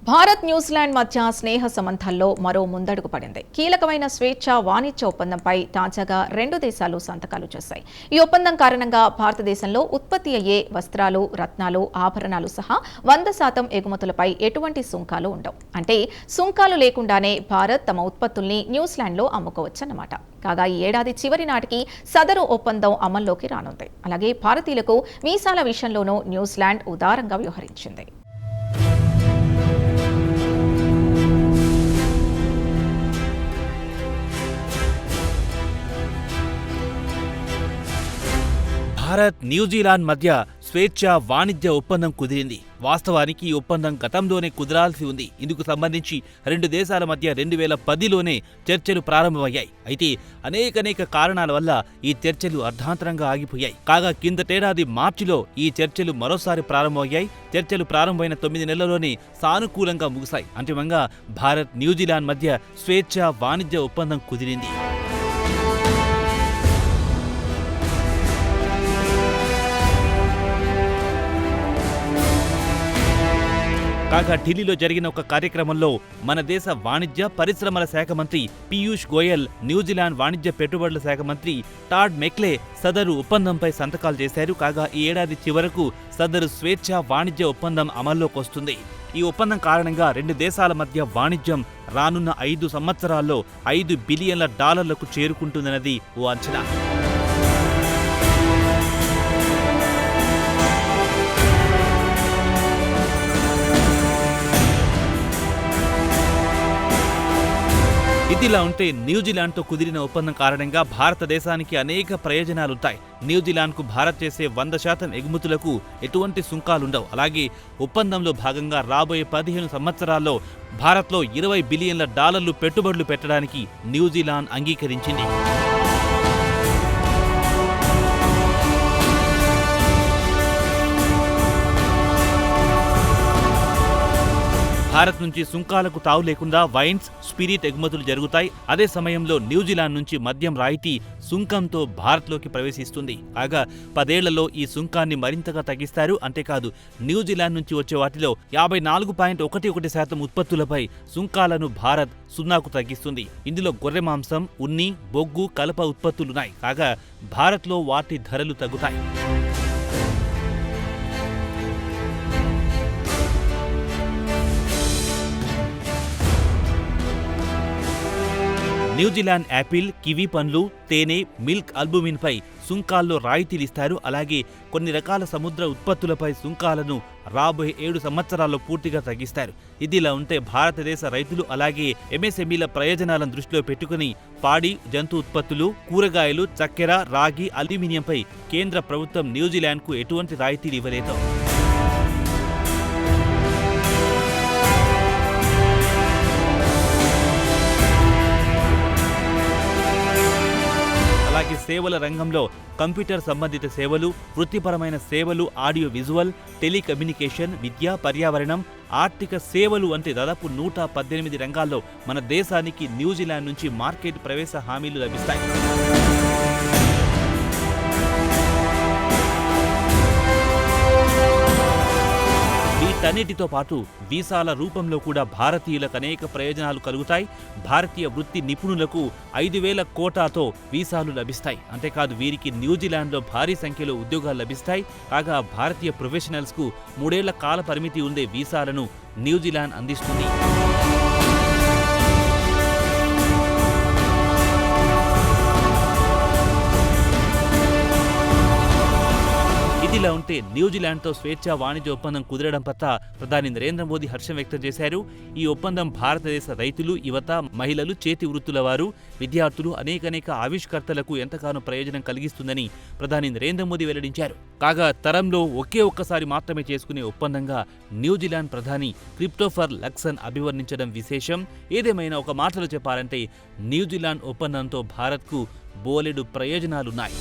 Bharat New Zealand మధ్య స్నేహ సంబంధాల్లో మరో ముందడుగు పడింది. కీలకమైన స్వేచ్ఛ వాణిజ్య ఒప్పందంపై తాజాగా రెండు దేశాలు సంతకాలు చేశాయి. ఈ ఒప్పందం కారణంగా భారతదేశంలో ఉత్పత్తి అయ్యే వస్త్రాలు, రత్నాలు, ఆభరణాలు సహా 100% ఎగుమతులపై ఎటువంటి సుంకాలు ఉండవు. అంటే సుంకాలు లేకుండానే భారత్ తమ ఉత్పత్తుల్ని న్యూజిలాండ్లో అమ్ముకోవచ్చన్నమాట. కాగా ఈ ఏడాది చివరి నాటికి సదరు ఒప్పందం అమల్లోకి రానుంది. అలాగే భారతీయులకు వీసాల విషయంలోనూ న్యూజిలాండ్ ఉదారంగా వ్యవహరించింది. భారత్, న్యూజిలాండ్ మధ్య స్వేచ్ఛ వాణిజ్య ఒప్పందం కుదిరింది. వాస్తవానికి ఈ ఒప్పందం గతంలోనే కుదరాల్సి ఉంది. ఇందుకు సంబంధించి రెండు దేశాల మధ్య 2010లోనే చర్చలు ప్రారంభమయ్యాయి. అయితే అనేక కారణాల వల్ల ఈ చర్చలు అర్ధాంతరంగా ఆగిపోయాయి. కాగా కిందటేడాది మార్చిలో ఈ చర్చలు మరోసారి ప్రారంభమయ్యాయి. చర్చలు ప్రారంభమైన 9 నెలల్లోనే సానుకూలంగా ముగిశాయి. అంతిమంగా భారత్, న్యూజిలాండ్ మధ్య స్వేచ్ఛ వాణిజ్య ఒప్పందం కుదిరింది. కాగా ఢిల్లీలో జరిగిన ఒక కార్యక్రమంలో మన దేశ వాణిజ్య పరిశ్రమల శాఖ మంత్రి పీయూష్ గోయల్, న్యూజిలాండ్ వాణిజ్య పెట్టుబడుల శాఖ మంత్రి టాడ్ మెక్లే సదరు ఒప్పందంపై సంతకాలు చేశారు. కాగా ఈ ఏడాది చివరకు సదరు స్వేచ్ఛ వాణిజ్య ఒప్పందం అమల్లోకి వస్తుంది. ఈ ఒప్పందం కారణంగా రెండు దేశాల మధ్య వాణిజ్యం రానున్న 5 సంవత్సరాల్లో $5 బిలియన్ల చేరుకుంటుందన్నది ఓ అంచనా. ఇదిలా ఉంటే న్యూజిలాండ్తో కుదిరిన ఒప్పందం కారణంగా భారతదేశానికి అనేక ప్రయోజనాలుంటాయి. న్యూజిలాండ్కు భారత్ చేసే 100% ఎగుమతులకు ఎటువంటి సుంకాలుండవు. అలాగే ఒప్పందంలో భాగంగా రాబోయే 15 సంవత్సరాల్లో భారత్లో $20 బిలియన్ల పెట్టుబడులు పెట్టడానికి న్యూజిలాండ్ అంగీకరించింది. భారత్ నుంచి సుంకాలకు తావు లేకుండా వైన్స్, స్పిరిట్ ఎగుమతులు జరుగుతాయి. అదే సమయంలో న్యూజిలాండ్ నుంచి మద్యం రాయితీ సుంకంతో భారత్లోకి ప్రవేశిస్తుంది. కాగా 10 ఏళ్లలో ఈ సుంకాన్ని మరింతగా తగ్గిస్తారు. అంతేకాదు న్యూజిలాండ్ నుంచి వచ్చే వాటిలో 54.11% ఉత్పత్తులపై సుంకాలను భారత్ 0కు తగ్గిస్తుంది. ఇందులో గొర్రె మాంసం, ఉన్ని, బొగ్గు, కలప ఉత్పత్తులున్నాయి. కాగా భారత్లో వాటి ధరలు తగ్గుతాయి. న్యూజిలాండ్ యాపిల్, కివీ పండ్లు, తేనె, మిల్క్, అల్బుమిన్పై సుంకాల్లో రాయితీలిస్తారు. అలాగే కొన్ని రకాల సముద్ర ఉత్పత్తులపై సుంకాలను రాబోయే 7 సంవత్సరాల్లో పూర్తిగా తగ్గిస్తారు. ఇదిలా ఉంటే భారతదేశ రైతులు అలాగే ఎంఎస్ఎంఈల ప్రయోజనాలను దృష్టిలో పెట్టుకుని పాడి, జంతు ఉత్పత్తులు, కూరగాయలు, చక్కెర, రాగి, అల్యూమినియంపై కేంద్ర ప్రభుత్వం న్యూజిలాండ్కు ఎటువంటి రాయితీలు ఇవ్వలేదు. అలాగే సేవల రంగంలో కంప్యూటర్ సంబంధిత సేవలు, వృత్తిపరమైన సేవలు, ఆడియో విజువల్, టెలికమ్యూనికేషన్, విద్య, పర్యావరణం, ఆర్థిక సేవలు వంటి దాదాపు 118 రంగాల్లో మన దేశానికి న్యూజిలాండ్ నుంచి మార్కెట్ ప్రవేశ హామీలు లభిస్తాయి. వీటన్నిటితో పాటు వీసాల రూపంలో కూడా భారతీయులకు అనేక ప్రయోజనాలు కలుగుతాయి. భారతీయ వృత్తి నిపుణులకు 5,000 కోటాతో వీసాలు లభిస్తాయి. అంతేకాదు వీరికి న్యూజిలాండ్లో భారీ సంఖ్యలో ఉద్యోగాలు లభిస్తాయి. కాగా భారతీయ ప్రొఫెషనల్స్కు 3 ఏళ్ల కాల పరిమితి ఉండే వీసాలను న్యూజిలాండ్ అందిస్తుంది. ఇదిలా ఉంటే న్యూజిలాండ్తో స్వేచ్ఛ వాణిజ్య ఒప్పందం కుదరడం పట్ల ప్రధాని నరేంద్ర మోదీ హర్షం వ్యక్తం చేశారు. ఈ ఒప్పందం భారతదేశ రైతులు, యువత, మహిళలు, చేతి వృత్తుల వారు, విద్యార్థులు, అనేక ఆవిష్కర్తలకు ఎంతగానో ప్రయోజనం కలిగిస్తుందని ప్రధాని నరేంద్ర మోదీ వెల్లడించారు. కాగా తరంలో ఒక్కసారి మాత్రమే చేసుకునే ఒప్పందంగా న్యూజిలాండ్ ప్రధాని క్రిస్టోఫర్ లక్సన్ అభివర్ణించడం విశేషం. ఏదేమైనా ఒక మాటలో చెప్పాలంటే న్యూజిలాండ్ ఒప్పందంతో భారత్కు బోలెడు ప్రయోజనాలున్నాయి.